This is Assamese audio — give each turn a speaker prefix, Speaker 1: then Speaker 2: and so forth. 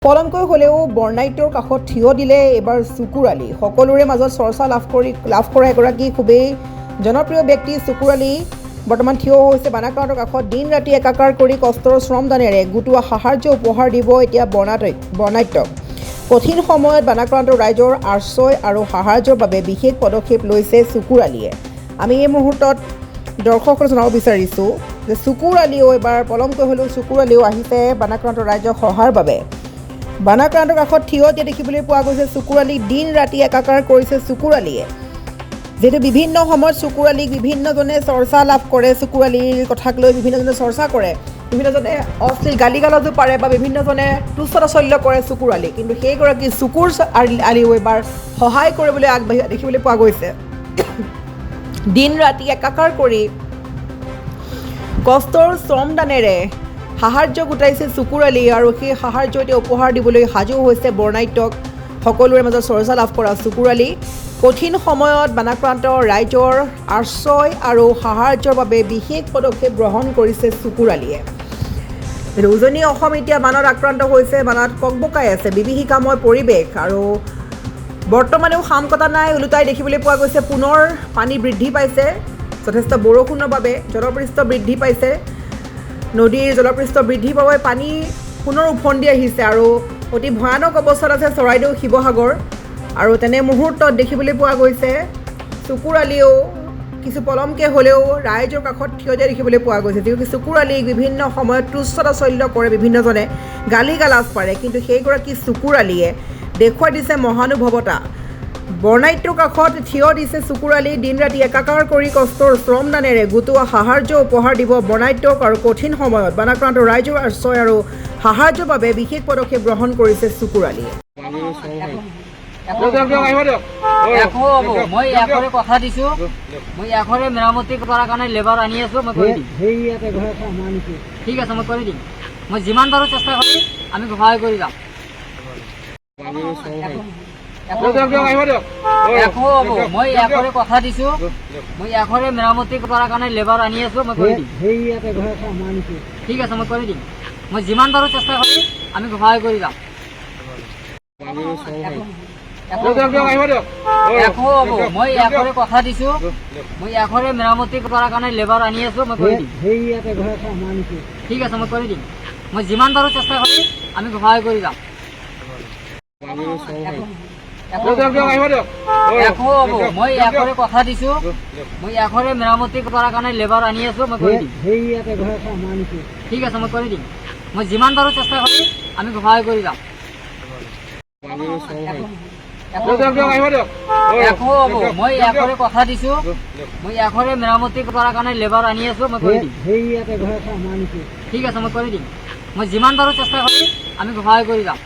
Speaker 1: পলমকৈ হ'লেও বৰ্ণাঢ্যৰ কাষত থিয় দিলে এবাৰ চকুৰ আলী। সকলোৰে মাজত চৰ্চা লাভ কৰা এগৰাকী খুবেই জনপ্ৰিয় ব্যক্তি চকুৰ আলী বৰ্তমান থিয় হৈছে বানাক্ৰান্তৰ কাষত। দিন ৰাতি একাকাৰ কৰি কষ্টৰ শ্ৰমদানেৰে গোটোৱা সাহায্য উপহাৰ দিব এতিয়া বৰ্ণাঢ্যক। কঠিন সময়ত বানাক্ৰান্তৰ ৰাইজৰ আশ্ৰয় আৰু সাহায্যৰ বাবে বিশেষ পদক্ষেপ লৈছে চকুৰ আলীয়ে। আমি এই মুহূৰ্তত দৰ্শকক জনাব বিচাৰিছোঁ যে চকুৰ আলীও এবাৰ পলমকৈ হ'লেও চকুৰ আলীও আহিছে বানাক্ৰান্তৰ ৰাইজক সহায়ৰ বাবে। বানাক্ৰান্তৰ কাষত থিয় দিয়া দেখিবলৈ পোৱা গৈছে চকুৰ আলী। দিন ৰাতি একাকাৰ কৰিছে চকুৰ আলীয়ে। যিহেতু বিভিন্ন সময়ত চকুৰ আলীক বিভিন্নজনে চৰ্চা লাভ কৰে, চকুৰ আলীৰ কথাক লৈ বিভিন্নজনে চৰ্চা কৰে, বিভিন্নজনে অশ্লীল গালি গালাজো পাৰে বা বিভিন্নজনে তুচ্ছ তাচ্ছল্য কৰে চকুৰ আলী। কিন্তু সেইগৰাকী চকুৰ আলীও এবাৰ সহায় কৰিবলৈ আগবাঢ়ি দেখিবলৈ পোৱা গৈছে। দিন ৰাতি একাকাৰ কৰি কষ্টৰ শ্ৰমদানেৰে সাহায্য গোটাইছে চকুৰ আলী আৰু সেই সাহায্য এতিয়া উপহাৰ দিবলৈ সাজু হৈছে বৰ্ণাঢ্যক। সকলোৰে মাজত চৰ্চা লাভ কৰা চকুৰ আলী কঠিন সময়ত বানাক্ৰান্ত ৰাইজৰ আশ্ৰয় আৰু সাহায্যৰ বাবে বিশেষ পদক্ষেপ গ্ৰহণ কৰিছে চকুৰ আলীয়ে। উজনি অসম এতিয়া বানত আক্ৰান্ত হৈছে, বানত ককবকাই আছে, বিভীষিকাময় পৰিৱেশ আৰু বৰ্তমানেও সাম কটা নাই, ওলোটাই দেখিবলৈ পোৱা গৈছে। পুনৰ পানী বৃদ্ধি পাইছে, যথেষ্ট বৰষুণৰ বাবে জলপৃষ্ঠ বৃদ্ধি পাইছে। নদীৰ জলপৃষ্ঠ বৃদ্ধি পাবলৈ পানী পুনৰ উফন্দি আহিছে আৰু অতি ভয়ানক অৱস্থাত আছে চৰাইদেউ শিৱসাগৰ। আৰু তেনে মুহূৰ্তত দেখিবলৈ পোৱা গৈছে চকুৰ আলীয়েও কিছু পলমকৈ হ'লেও ৰাইজৰ কাষত থিয় দিয়া দেখিবলৈ পোৱা গৈছে। যিহেতু চকুৰ আলীক বিভিন্ন সময়ত তুচ্ছ তাচ্ছল্য কৰে, বিভিন্নজনে গালি গালাজ পাৰে, কিন্তু সেইগৰাকী চকুৰ আলীয়ে দেখুৱাই দিছে মহানুভৱতা। বৰ্ণাঢ্যৰ কাষত থিয় দিছে চকুৰ আলী। দিন ৰাতি একাকাৰ কৰি কষ্টৰ শ্ৰমদানেৰে গোটোৱা সাহায্য উপহাৰ দিব বৰ্ণাঢ্যক আৰু কঠিন সময়ত বানাক্ৰান্ত ৰাইজৰ আশ্ৰয় আৰু সাহায্যৰ বাবে বিশেষ পদক্ষেপ গ্ৰহণ কৰিছে চকুৰ আলীয়ে।
Speaker 2: মই এখৰে কথা দিছো, মই এখৰে মেৰামতি কৰাৰ কাৰণে লেবাৰ আনি আছো, মই কৰি দিম। ঠিক আছে, মই কৰি দিম। মই যিমান পাৰো চেষ্টা কৰিম, আমি সহায় কৰি যাম। মই এখৰে কথা দিছো, মই এখৰে মেৰামতি কৰাৰ কাৰণে লেবাৰ আনি আছো, মই কৰি দিম। ঠিক আছে, মই কৰি দিম। মই যিমান পাৰো চেষ্টা কৰিম, আমি সহায় কৰি যাম। মই এখৰে কথা দিছো, মই এখৰে মেৰামতি কৰাৰ কাৰণে লেবাৰ আনি আছো, মই কৰি দিম। ঠিক আছে, মই কৰি দিম। মই যিমান পাৰো চেষ্টা কৰিম, আমি সহায় কৰি যাম। মই এখৰে কথা দিছো, মই এখৰে মেৰামতি কৰাৰ কাৰণে লেবাৰ আনি আছো, মই কৰি দিম। ঠিক আছে, মই কৰি দিম। মই যিমান পাৰো চেষ্টা কৰিম, আমি সহায় কৰি যাম। মই এখৰে কথা দিছো, মই এখৰে মেৰামতি কৰাৰ কাৰণে লেবাৰ আনি আছো, মই কৰি দিম। ঠিক আছে, মই কৰি দিম। মই যিমান পাৰো চেষ্টা কৰিম, আমি সহায় কৰি যাম।